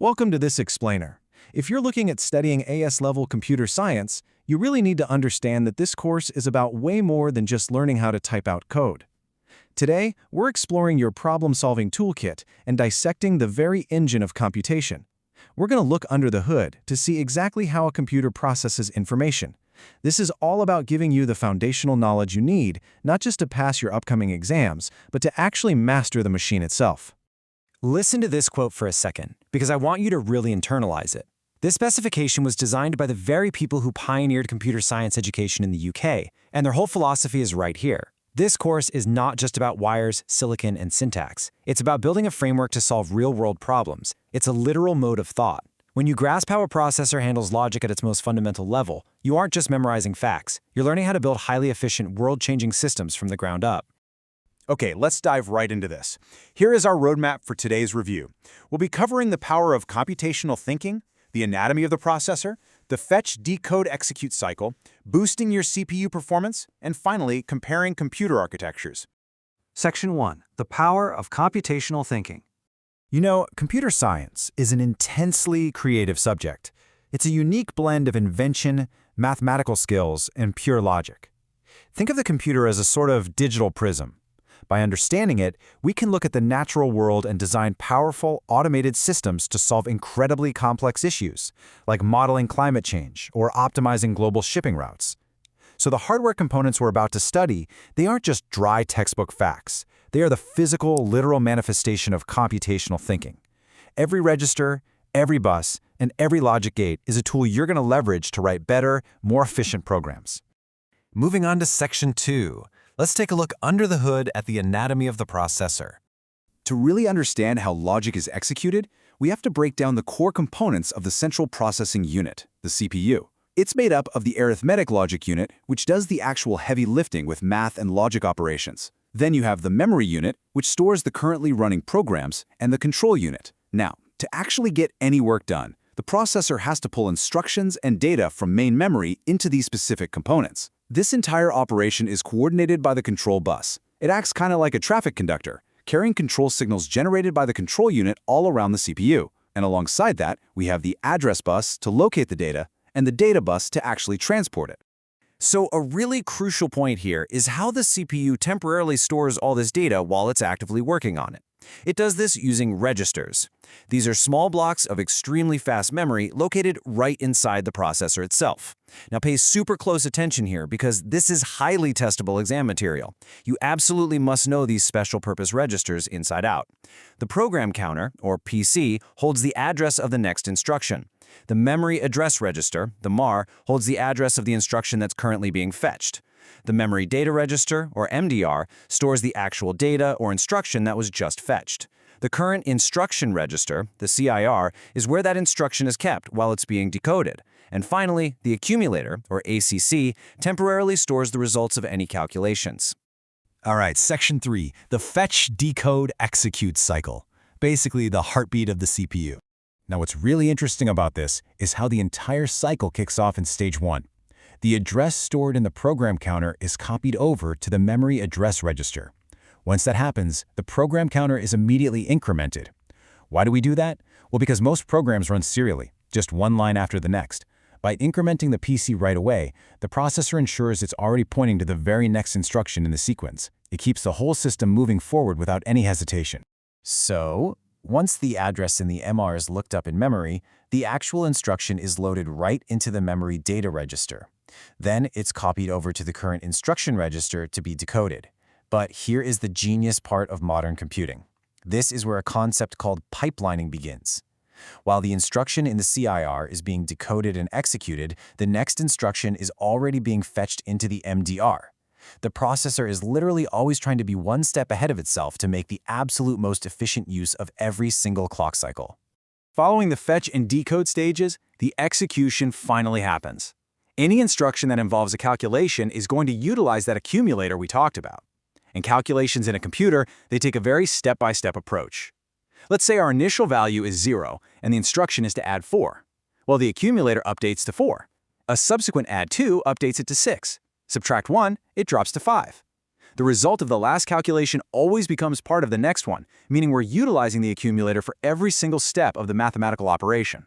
Welcome to this explainer. If you're looking at studying AS-level computer science, you really need to understand that this course is about way more than just learning how to type out code. Today, we're exploring your problem-solving toolkit and dissecting the very engine of computation. We're going to look under the hood to see exactly how a computer processes information. This is all about giving you the foundational knowledge you need, not just to pass your upcoming exams, but to actually master the machine itself. Listen to this quote for a second, because I want you to really internalize it. This specification was designed by the very people who pioneered computer science education in the UK, and their whole philosophy is right here. This course is not just about wires, silicon, and syntax. It's about building a framework to solve real-world problems. It's a literal mode of thought. When you grasp how a processor handles logic at its most fundamental level, you aren't just memorizing facts. You're learning how to build highly efficient, world-changing systems from the ground up. Okay, let's dive right into this. Here is our roadmap for today's review. We'll be covering the power of computational thinking, the anatomy of the processor, the fetch, decode, execute cycle, boosting your CPU performance, and finally, comparing computer architectures. Section 1. The power of computational thinking. You know, computer science is an intensely creative subject. It's a unique blend of invention, mathematical skills, and pure logic. Think of the computer as a sort of digital prism. By understanding it, we can look at the natural world and design powerful, automated systems to solve incredibly complex issues, like modeling climate change or optimizing global shipping routes. So the hardware components we're about to study, they aren't just dry textbook facts. They are the physical, literal manifestation of computational thinking. Every register, every bus, and every logic gate is a tool you're going to leverage to write better, more efficient programs. Moving on to Section 2. Let's take a look under the hood at the anatomy of the processor. To really understand how logic is executed, we have to break down the core components of the central processing unit, the CPU. It's made up of the arithmetic logic unit, which does the actual heavy lifting with math and logic operations. Then you have the memory unit, which stores the currently running programs, and the control unit. Now, to actually get any work done, the processor has to pull instructions and data from main memory into these specific components. This entire operation is coordinated by the control bus. It acts kind of like a traffic conductor, carrying control signals generated by the control unit all around the CPU. And alongside that, we have the address bus to locate the data, and the data bus to actually transport it. So a really crucial point here is how the CPU temporarily stores all this data while it's actively working on it. It does this using registers. These are small blocks of extremely fast memory located right inside the processor itself. Now pay super close attention here because this is highly testable exam material. You absolutely must know these special purpose registers inside out. The program counter, or PC, holds the address of the next instruction. The memory address register, the MAR, holds the address of the instruction that's currently being fetched. The memory data register, or MDR, stores the actual data or instruction that was just fetched. The current instruction register, the CIR, is where that instruction is kept while it's being decoded. And finally, the accumulator, or ACC, temporarily stores the results of any calculations. All right, Section 3, the fetch, decode, execute cycle. Basically, the heartbeat of the CPU. Now, what's really interesting about this is how the entire cycle kicks off in Stage 1. The address stored in the program counter is copied over to the memory address register. Once that happens, the program counter is immediately incremented. Why do we do that? Well, because most programs run serially, just one line after the next. By incrementing the PC right away, the processor ensures it's already pointing to the very next instruction in the sequence. It keeps the whole system moving forward without any hesitation. So, once the address in the MR is looked up in memory, the actual instruction is loaded right into the memory data register. Then it's copied over to the current instruction register to be decoded. But here is the genius part of modern computing. This is where a concept called pipelining begins. While the instruction in the CIR is being decoded and executed, the next instruction is already being fetched into the MDR. The processor is literally always trying to be one step ahead of itself to make the absolute most efficient use of every single clock cycle. Following the fetch and decode stages, the execution finally happens. Any instruction that involves a calculation is going to utilize that accumulator we talked about. And calculations in a computer, they take a very step-by-step approach. Let's say our initial value is 0, and the instruction is to add 4. Well, the accumulator updates to 4. A subsequent add 2 updates it to 6. Subtract 1, it drops to 5. The result of the last calculation always becomes part of the next one, meaning we're utilizing the accumulator for every single step of the mathematical operation.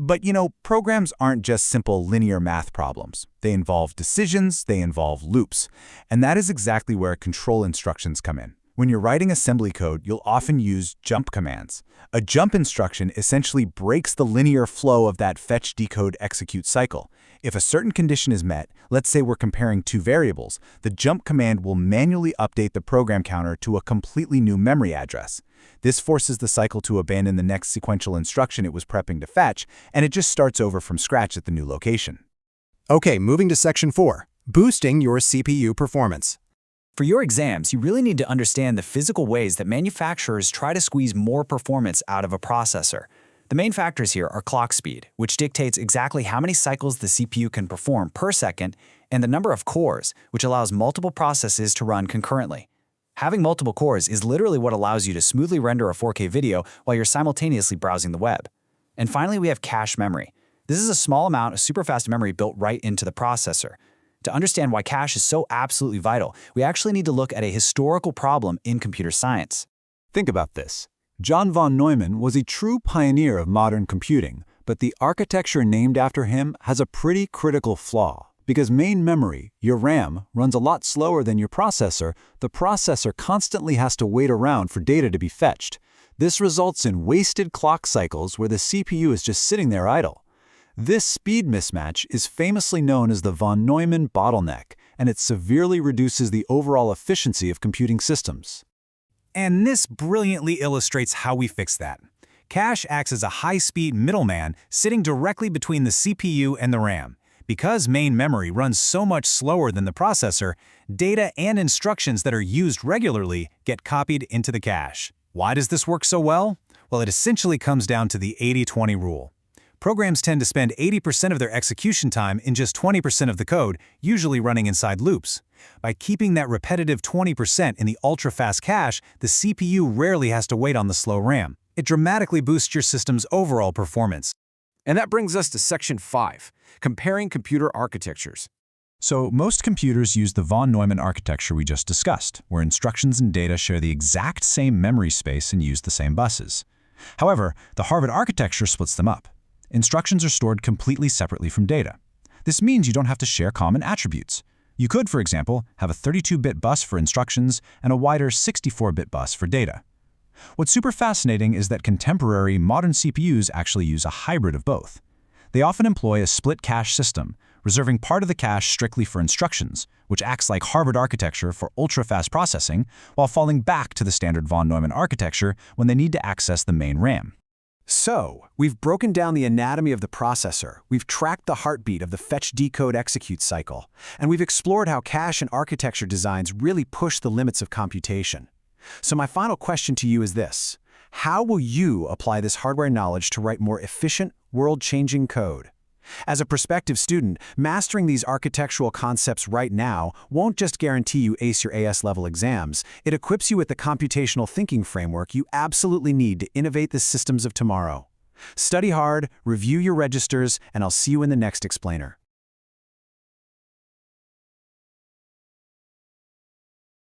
But programs aren't just simple linear math problems. They involve decisions, they involve loops. And that is exactly where control instructions come in. When you're writing assembly code, you'll often use jump commands. A jump instruction essentially breaks the linear flow of that fetch, decode, execute cycle. If a certain condition is met, let's say we're comparing two variables, the jump command will manually update the program counter to a completely new memory address. This forces the cycle to abandon the next sequential instruction it was prepping to fetch, and it just starts over from scratch at the new location. Okay, moving to Section 4, boosting your CPU performance. For your exams, you really need to understand the physical ways that manufacturers try to squeeze more performance out of a processor. The main factors here are clock speed, which dictates exactly how many cycles the CPU can perform per second, and the number of cores, which allows multiple processes to run concurrently. Having multiple cores is literally what allows you to smoothly render a 4K video while you're simultaneously browsing the web. And finally, we have cache memory. This is a small amount of super-fast memory built right into the processor. To understand why cache is so absolutely vital, we actually need to look at a historical problem in computer science. Think about this. John von Neumann was a true pioneer of modern computing, but the architecture named after him has a pretty critical flaw. Because main memory, your RAM, runs a lot slower than your processor, the processor constantly has to wait around for data to be fetched. This results in wasted clock cycles where the CPU is just sitting there idle. This speed mismatch is famously known as the von Neumann bottleneck, and it severely reduces the overall efficiency of computing systems. And this brilliantly illustrates how we fix that. Cache acts as a high-speed middleman sitting directly between the CPU and the RAM. Because main memory runs so much slower than the processor, data and instructions that are used regularly get copied into the cache. Why does this work so well? Well, it essentially comes down to the 80-20 rule. Programs tend to spend 80% of their execution time in just 20% of the code, usually running inside loops. By keeping that repetitive 20% in the ultra-fast cache, the CPU rarely has to wait on the slow RAM. It dramatically boosts your system's overall performance. And that brings us to Section 5, comparing computer architectures. So most computers use the von Neumann architecture we just discussed, where instructions and data share the exact same memory space and use the same buses. However, the Harvard architecture splits them up. Instructions are stored completely separately from data. This means you don't have to share common attributes. You could, for example, have a 32-bit bus for instructions and a wider 64-bit bus for data. What's super fascinating is that contemporary modern CPUs actually use a hybrid of both. They often employ a split cache system, reserving part of the cache strictly for instructions, which acts like Harvard architecture for ultra-fast processing, while falling back to the standard von Neumann architecture when they need to access the main RAM. So, we've broken down the anatomy of the processor, we've tracked the heartbeat of the fetch, decode, execute cycle, and we've explored how cache and architecture designs really push the limits of computation. So my final question to you is this: how will you apply this hardware knowledge to write more efficient, world-changing code? As a prospective student, mastering these architectural concepts right now won't just guarantee you ace your AS-level exams, it equips you with the computational thinking framework you absolutely need to innovate the systems of tomorrow. Study hard, review your registers, and I'll see you in the next explainer.